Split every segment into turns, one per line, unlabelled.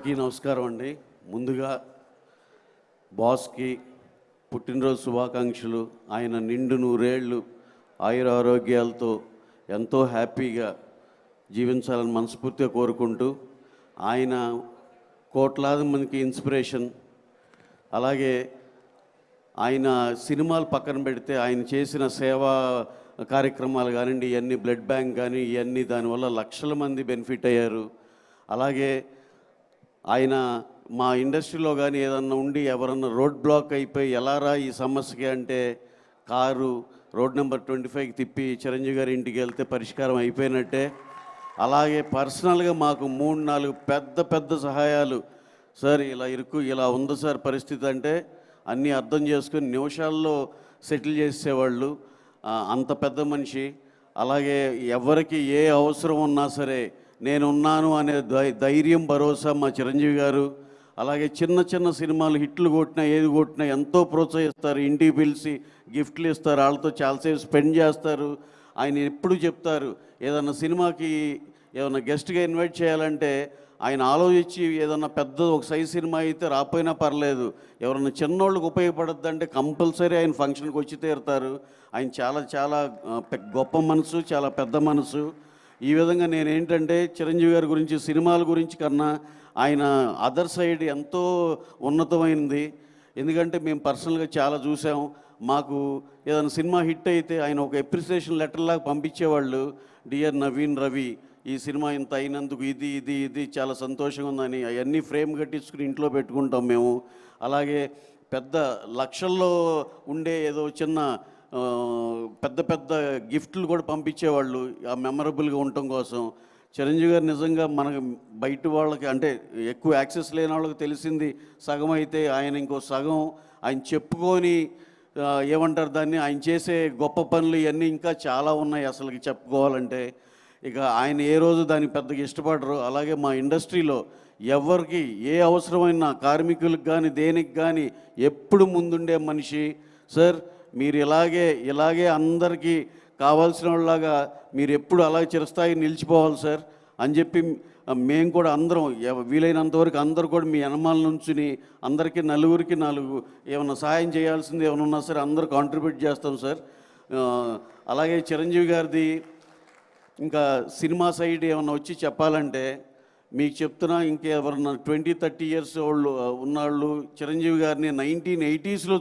అందరికీ నమస్కారం అండి. ముందుగా బాస్కి పుట్టినరోజు శుభాకాంక్షలు. ఆయన నిండు నూరేళ్ళు ఆయుర ఆరోగ్యాలతో ఎంతో హ్యాపీగా జీవించాలని మనస్ఫూర్తిగా కోరుకుంటూ, ఆయన కోట్లాది మందికి ఇన్స్పిరేషన్. అలాగే ఆయన సినిమాలు పక్కన పెడితే ఆయన చేసిన సేవా కార్యక్రమాలు కానివ్వండి, ఇవన్నీ బ్లడ్ బ్యాంక్ కానీ ఇవన్నీ దానివల్ల లక్షల మంది బెనిఫిట్ అయ్యారు. అలాగే ఆయన మా ఇండస్ట్రీలో కానీ ఏదన్నా ఉండి ఎవరన్నా రోడ్ బ్లాక్ అయిపోయి ఎలారా ఈ సమస్యకి అంటే కారు రోడ్ నెంబర్ 25కి తిప్పి చిరంజీవి గారి ఇంటికి వెళ్తే పరిష్కారం అయిపోయినట్టే. అలాగే పర్సనల్గా మాకు 3-4 పెద్ద పెద్ద సహాయాలు. సార్ ఇలా ఉంది సార్ పరిస్థితి అంటే అన్నీ అర్థం చేసుకుని నిమిషాల్లో సెటిల్ చేసేవాళ్ళు. అంత పెద్ద మనిషి. అలాగే ఎవరికి ఏ అవసరం ఉన్నా సరే నేనున్నాను అనే ధైర్యం, భరోసా మా చిరంజీవి గారు. అలాగే చిన్న చిన్న సినిమాలు హిట్లు కొట్టినా ఏది కొట్టినా ఎంతో ప్రోత్సహిస్తారు. ఇంటికి పిలిచి గిఫ్ట్లు ఇస్తారు, వాళ్ళతో చాలాసేపు స్పెండ్ చేస్తారు. ఆయన ఎప్పుడు చెప్తారు ఏదన్నా సినిమాకి ఏదన్నా గెస్ట్గా ఇన్వైట్ చేయాలంటే ఆయన ఆలోచించి ఏదన్నా పెద్ద ఒక సైజ్ సినిమా అయితే రాపోయినా పర్లేదు, ఎవరన్నా చిన్నోళ్ళకి ఉపయోగపడద్దంటే కంపల్సరీ ఆయన ఫంక్షన్కి వచ్చి తీరుతారు. ఆయన చాలా చాలా గొప్ప మనసు, చాలా పెద్ద మనసు. ఈ విధంగా నేనేంటంటే చిరంజీవి గారి గురించి సినిమాల గురించి కన్నా ఆయన అదర్ సైడ్ ఎంతో ఉన్నతమైనది. ఎందుకంటే మేము పర్సనల్గా చాలా చూసాం. మాకు ఏదైనా సినిమా హిట్ అయితే ఆయన ఒక అప్రిసియేషన్ లెటర్లాగా పంపించేవాళ్ళు. డియర్ నవీన్ రవి, ఈ సినిమా ఇంత అయినందుకు ఇది చాలా సంతోషంగా ఉందని అవన్నీ ఫ్రేమ్ కట్టించుకుని ఇంట్లో పెట్టుకుంటాం మేము. అలాగే పెద్ద లక్షల్లో ఉండే ఏదో చిన్న పెద్ద పెద్ద గిఫ్ట్లు కూడా పంపించేవాళ్ళు ఆ మెమరబుల్గా ఉండటం కోసం. చిరంజీవి గారు నిజంగా మనకు బయట వాళ్ళకి అంటే ఎక్కువ యాక్సెస్ లేని వాళ్ళకి తెలిసింది సగం అయితే, ఆయన ఇంకో సగం ఆయన చెప్పుకొని ఏమంటారు దాన్ని, ఆయన చేసే గొప్ప పనులు ఇవన్నీ ఇంకా చాలా ఉన్నాయి అసలుకి చెప్పుకోవాలంటే. ఇక ఆయన ఏ రోజు దానికి పెద్దగా ఇష్టపడరు. అలాగే మా ఇండస్ట్రీలో ఎవరికి ఏ అవసరమైన కార్మికులకు కానీ దేనికి కానీ ఎప్పుడు ముందుండే మనిషి. సార్ మీరు ఇలాగే అందరికీ కావాల్సిన వాళ్ళలాగా మీరు ఎప్పుడు అలాగే చిరస్థాయి నిలిచిపోవాలి సార్ అని చెప్పి మేము కూడా అందరం వీలైనంతవరకు అందరూ కూడా మీ యనమాల నుంచుని అందరికీ నలుగురికి 4 ఏమన్నా సహాయం చేయాల్సింది ఏమైనా ఉన్నా సరే అందరూ కాంట్రిబ్యూట్ చేస్తాం సార్. అలాగే చిరంజీవి గారిది ఇంకా సినిమా సైడ్ ఏమన్నా వచ్చి చెప్పాలంటే మీకు చెప్తున్నా, ఇంకెవరన్నా 20-30 ఇయర్స్ వాళ్ళు ఉన్నాళ్ళు చిరంజీవి గారిని 1980స్లో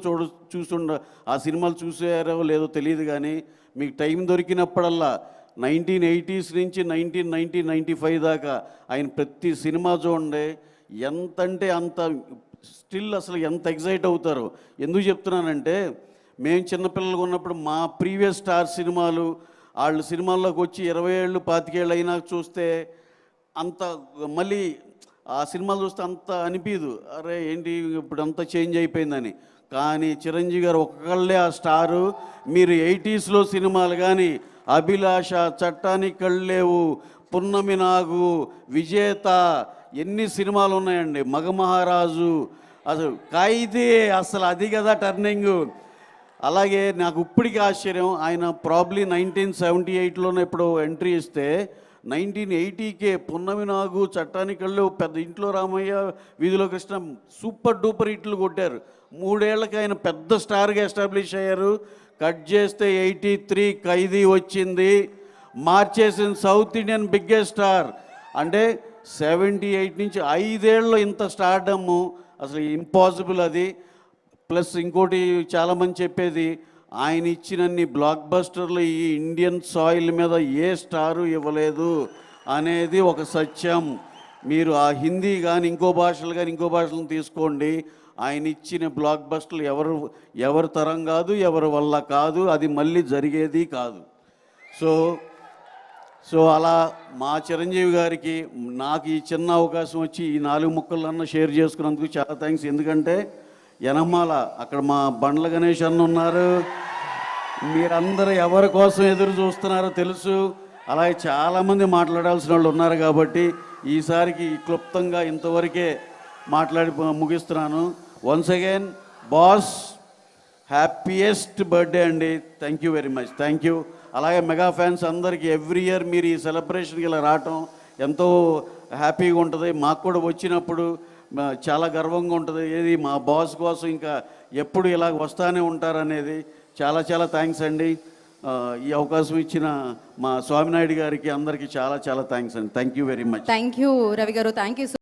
చూస్తుండ ఆ సినిమాలు చూసారో లేదో తెలియదు కానీ మీకు టైం దొరికినప్పుడల్లా 1980s నుంచి 1990-95 దాకా ఆయన ప్రతి సినిమా చూడండి ఎంతంటే అంత స్టిల్ అసలు ఎంత ఎగ్జైట్ అవుతారో. ఎందుకు చెప్తున్నానంటే మేము చిన్నపిల్లలు ఉన్నప్పుడు మా ప్రీవియస్ స్టార్ సినిమాలు వాళ్ళు సినిమాల్లోకి వచ్చి 20 ఏళ్ళు 25 ఏళ్ళు అయినా చూస్తే అంత మళ్ళీ ఆ సినిమాలు చూస్తే అంత అనిపించదు, అరే ఏంటి ఇప్పుడు అంతా చేంజ్ అయిపోయిందని. కానీ చిరంజీవి గారు ఒక్కళ్ళే ఆ స్టారు. మీరు 80స్లో సినిమాలు కానీ అభిలాష, చట్టానికి కళ్ళేవు, పున్నమి నాగు, విజేత ఎన్ని సినిమాలు ఉన్నాయండి, మగమహారాజు, అసలు ఖైదీ, అసలు అది కదా టర్నింగు. అలాగే నాకు ఇప్పటికీ ఆశ్చర్యం, ఆయన ప్రాబ్లీ 1978లోనే ఇప్పుడు ఎంట్రీ ఇస్తే 1980కే పున్నమి నాగు, చట్టానికి కళ్ళు, పెద్ద ఇంట్లో రామయ్య, వీధిలో కృష్ణ సూపర్ డూపర్ హిట్లు కొట్టారు. 3 ఏళ్ళకి ఆయన పెద్ద స్టార్గా ఎస్టాబ్లిష్ అయ్యారు. కట్ చేస్తే 83 ఖైదీ వచ్చింది, మార్చేసిన సౌత్ ఇండియన్ బిగ్గెస్ట్ స్టార్. అంటే 78 నుంచి 5 ఏళ్ళలో ఇంత స్టార్డమ్ము అసలు ఇంపాసిబుల్ అది. ప్లస్ ఇంకోటి చాలామంది చెప్పేది, ఆయన ఇచ్చినన్ని బ్లాక్ బస్టర్లు ఈ ఇండియన్ సాయిల్ మీద ఏ స్టారు ఇవ్వలేదు అనేది ఒక సత్యం. మీరు ఆ హిందీ కానీ ఇంకో భాషలను తీసుకోండి, ఆయన ఇచ్చిన బ్లాక్ బస్టర్లు ఎవరు తరం కాదు, ఎవరి వల్ల కాదు, అది మళ్ళీ జరిగేది కాదు. సో అలా మా చిరంజీవి గారికి నాకు ఈ చిన్న అవకాశం వచ్చి ఈ 4 ముక్కలన్నా షేర్ చేసుకున్నందుకు చాలా థ్యాంక్స్. ఎందుకంటే యనమాల అక్కడ మా బండ్ల గణేష్ అన్న ఉన్నారు, మీరందరూ ఎవరి కోసం ఎదురు చూస్తున్నారో తెలుసు. అలాగే చాలామంది మాట్లాడాల్సిన వాళ్ళు ఉన్నారు కాబట్టి ఈసారికి క్లుప్తంగా ఇంతవరకే మాట్లాడి ముగిస్తున్నాను. Once again boss, happiest birthday అండి. Thank you very much, thank you. అలాగే మెగా ఫ్యాన్స్ అందరికీ ఎవ్రీ ఇయర్ మీరు ఈ సెలబ్రేషన్కి ఇలా రావటం ఎంతో హ్యాపీగా ఉంటుంది. మాకు కూడా వచ్చినప్పుడు చాలా గర్వంగా ఉంటుంది. ఏది మా బాస్ కోసం ఇంకా ఎప్పుడు ఇలా వస్తానే ఉంటారనేది. చాలా చాలా థ్యాంక్స్ అండి. ఈ అవకాశం ఇచ్చిన మా స్వామినాయుడు గారికి అందరికీ చాలా చాలా థ్యాంక్స్ అండి. Thank you very much.
Thank you Ravi గారు, థ్యాంక్ యూ.